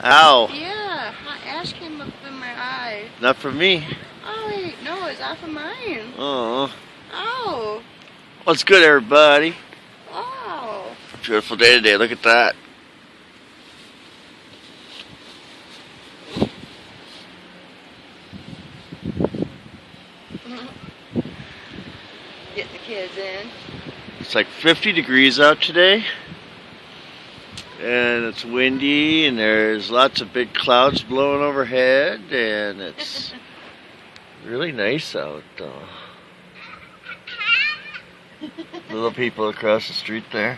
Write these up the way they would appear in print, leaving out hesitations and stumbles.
Ow. Yeah, hot ash came up in my eye. Not from me. Oh wait, no, it's off of mine. Oh. Oh. What's good, everybody? Oh. Beautiful day today. Look at that. Get the kids in. It's like 50 degrees out today. And it's windy, and there's lots of big clouds blowing overhead, and it's really nice out. Little people across the street there.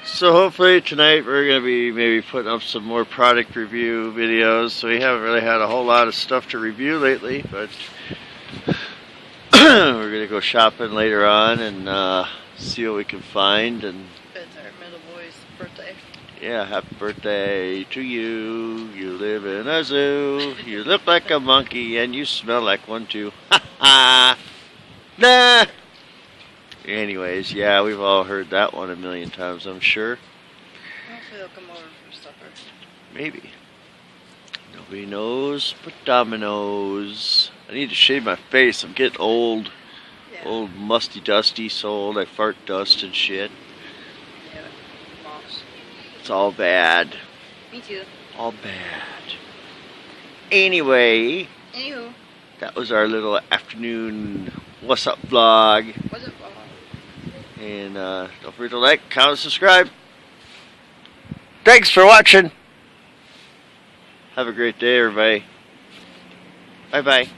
So hopefully tonight we're going to be maybe putting up some more product review videos. So we haven't really had a whole lot of stuff to review lately, but we're going to go shopping later on and see what we can find. And It's our middle boy's birthday. yeah, happy birthday to you. You live in a zoo. You look like a monkey and you smell like one too. Ha ha. Nah. Anyways, yeah, we've all heard that one a million times, I'm sure. Hopefully they'll come over for supper. Maybe. Nobody knows but Domino's. I need to shave my face. I'm getting old. Yeah. Old, musty, dusty, so old I fart dust and shit. Yeah, moss. It's all bad. Me too. All bad. Anyway, Anywho. that was our little afternoon What's Up vlog. What's up, And don't forget to like, comment, and subscribe. Thanks for watching. Have a great day, everybody. Bye-bye.